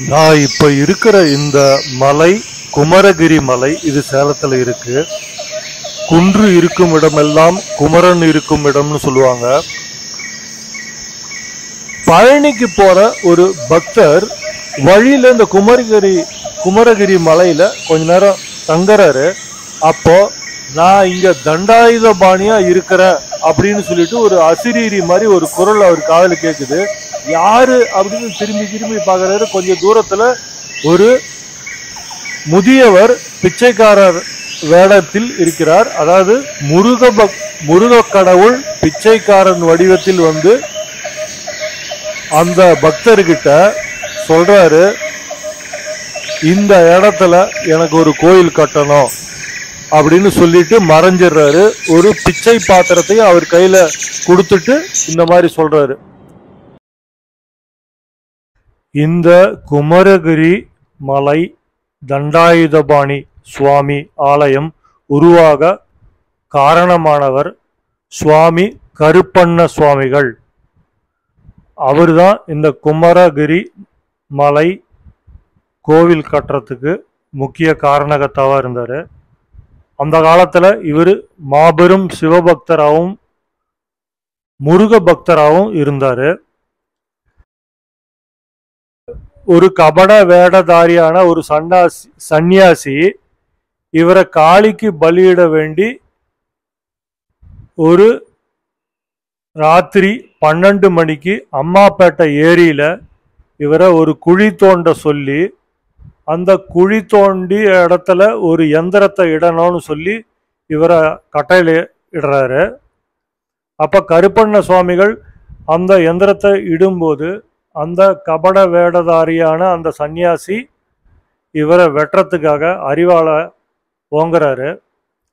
நான் இப்ப இருக்கிற இந்த மலை குமரகிரி மலை. இது சேலத்துல இருக்கு. குன்று இருக்கும் இடமெல்லாம் குமரன் இருக்கும் இடம்னு சொல்லுவாங்க. பழனிக்கு போற ஒரு பக்தர் வழியில இந்த குமரகிரி மலையில கொஞ்ச நேரம் தங்குறாரு. அப்போ நான் இங்க தண்டாயுதபாணியா இருக்கிற அப்படின்னு சொல்லிட்டு ஒரு அசிரீரி மாதிரி ஒரு குரல் அவர் காதுல கேக்குது. யாரு அப்படின்னு திரும்பி பாக்குறாரு. கொஞ்சம் தூரத்துல ஒரு முதியவர் பிச்சைக்காரர் வேடத்தில் இருக்கிறார். அதாவது முருக கடவுள் பிச்சைக்காரன் வடிவத்தில் வந்து அந்த பக்தர்கிட்ட சொல்றாரு, இந்த இடத்துல எனக்கு ஒரு கோயில் கட்டணும் அப்படின்னு சொல்லிட்டு மறைஞ்சிடுறாரு. ஒரு பிச்சை பாத்திரத்தை அவர் கையில கொடுத்துட்டு இந்த மாதிரி சொல்றாரு. இந்த குமரகிரி மலை தண்டாயுதபாணி சுவாமி ஆலயம் உருவாக காரணமானவர் சுவாமி கருப்பண்ண சுவாமிகள். அவர்தான் இந்த குமரகிரி மலை கோவில் கட்டுறதுக்கு முக்கிய காரணகர்த்தாவா இருந்தார். அந்த காலத்துல இவர் மாபெரும் சிவபக்தராகவும் முருக பக்தராகவும் இருந்தாரு. ஒரு கபட வேடதாரியான ஒரு சன்னியாசி இவரை காளிக்கு பலியிட வேண்டி ஒரு ராத்திரி 12 மணிக்கு அம்மாப்பேட்டை ஏரியில இவரை ஒரு குழி தோண்ட சொல்லி, அந்த குழி தோண்டிய இடத்துல ஒரு எந்திரத்தை இடணும்னு சொல்லி இவரை கட்டையில இடுறாரு. அப்ப கருப்பண்ண சுவாமிகள் அந்த எந்திரத்தை இடும்போது அந்த கபட வேடதாரியான அந்த சன்னியாசி இவரை வெட்டுறதுக்காக அரிவாளை ஓங்குறாரு.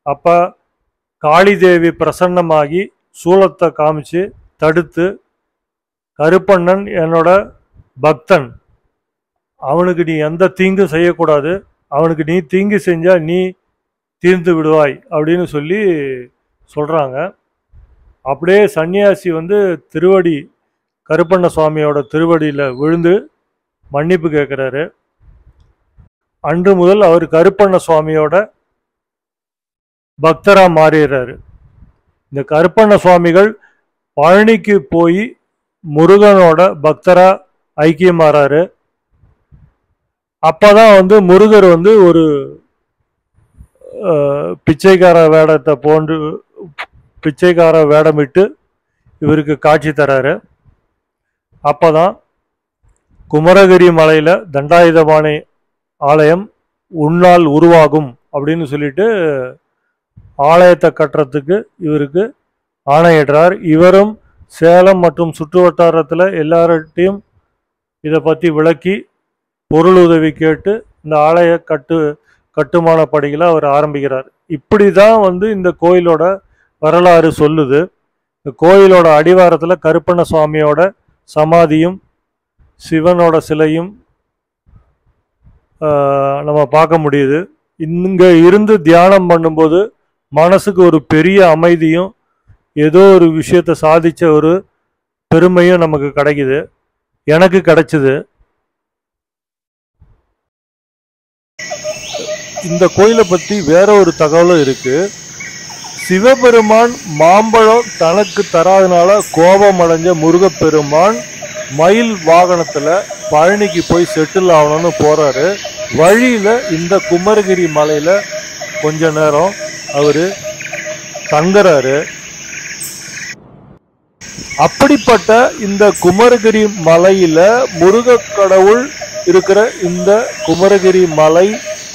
அப்ப காளி தேவி பிரசன்னமாகி சூலத்தை காமிச்சு தடுத்து, கருப்பண்ணன் என்னோட பக்தன், அவனுக்கு நீ எந்த தீங்கும் செய்யக்கூடாது, அவனுக்கு நீ தீங்கு செஞ்சா நீ தீர்ந்து விடுவாய் அப்படின்னு சொல்லி சொல்றாங்க. அப்படியே சன்னியாசி வந்து கருப்பண்ண சுவாமியோட திருவடியில விழுந்து மன்னிப்பு கேட்கிறாரு. அன்று முதல் அவர் கருப்பண்ண சுவாமியோட பக்தரா மாறிடுறாரு. இந்த கருப்பண்ண சுவாமிகள் பழனிக்கு போய் முருகனோட பக்தரா ஐக்கியமாறாரு. அப்பதான் வந்து முருகர் வந்து ஒரு பிச்சைக்கார வேடமிட்டு இவருக்கு காட்சி தராரு. அப்பதான் குமரகிரி மலையில தண்டாயுதபாணி ஆலயம் உன்னால் உருவாகும் அப்படின்னு சொல்லிட்டு ஆலயத்தை கட்டுறதுக்கு இவருக்கு ஆணையிடுறார். இவரும் சேலம் மற்றும் சுற்று வட்டாரத்தில் எல்லார்ட்டையும் இதை பற்றி விளக்கி பொருள் உதவி கேட்டு இந்த ஆலய கட்டுமான பணிகளை அவர் ஆரம்பிக்கிறார். இப்படி தான் வந்து இந்த கோயிலோட வரலாறு சொல்லுது. இந்த கோயிலோட அடிவாரத்தில் கருப்பண்ண சுவாமியோட சமாதியும் சிவனோட சிலையும் நம்ம பார்க்க முடியுது. இங்க இருந்து தியானம் பண்ணும்போது மனசுக்கு ஒரு பெரிய அமைதியும் ஏதோ ஒரு விஷயத்தை சாதிச்ச ஒரு பெருமையும் நமக்கு கிடைக்குது. எனக்கு கிடைச்சது. இந்த கோயிலை பற்றி வேற ஒரு தகவலும் இருக்கு. சிவபெருமான் மாம்பழம் தனக்கு தராதனால கோபம் அடைஞ்ச முருகப்பெருமான் மயில் வாகனத்துல பழனிக்கு போய் செட்டில் ஆகணும்னு போறாரு. வழியில இந்த குமரகிரி மலையில கொஞ்ச நேரம் அவரு தங்குறாரு. அப்படிப்பட்ட இந்த குமரகிரி மலையில முருக கடவுள் இருக்கிற இந்த குமரகிரி மலை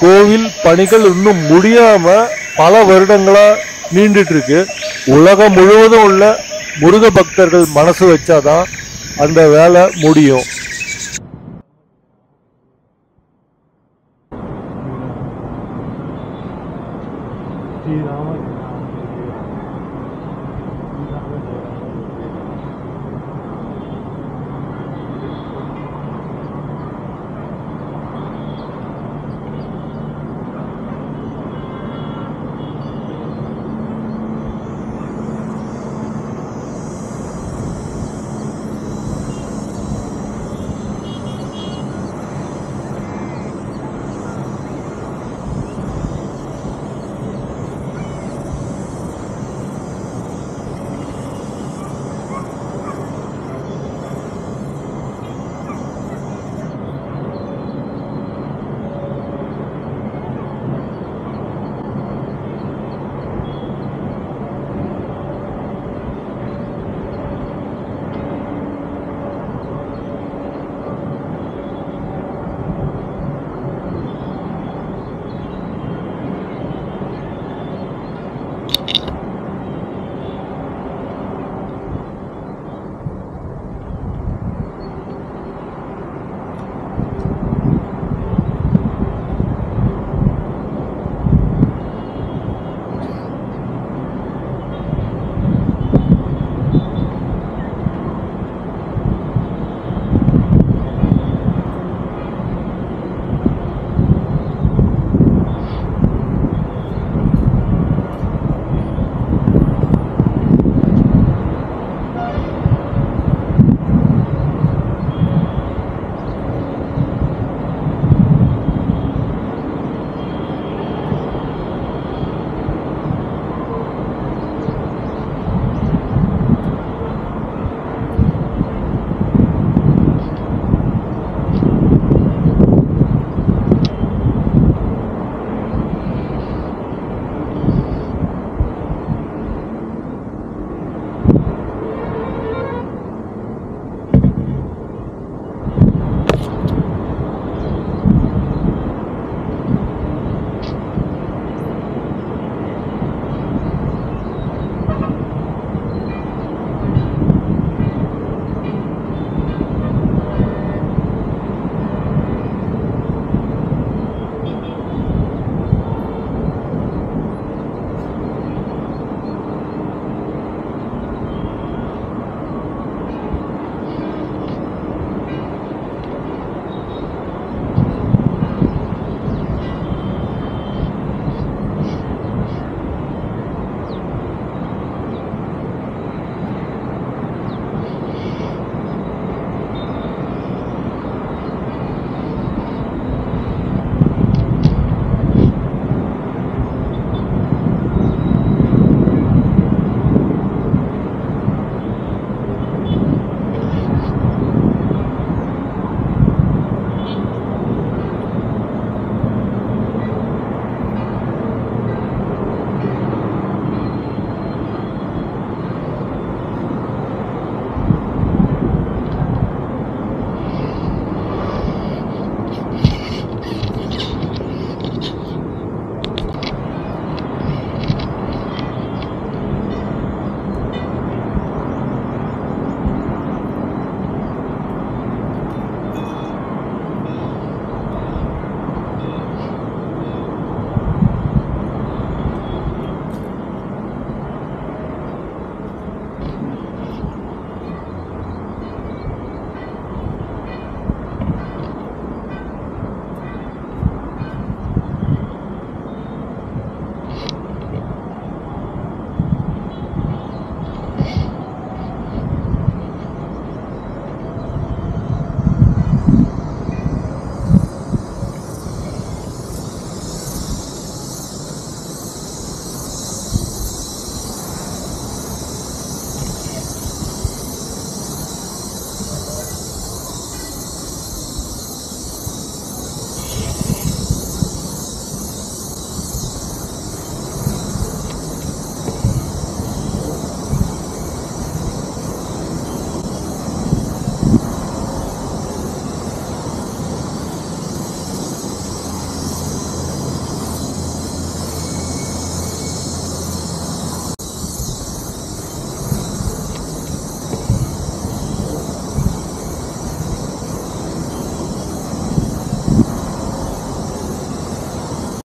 கோவில் பணிகள் இன்னும் முடியாம பல வருடங்களா நீண்டுட்டு இருக்கு. உலகம் முழுவதும் உள்ள முருக பக்தர்கள் மனசு வச்சாதான் அந்த வேலை முடியும்.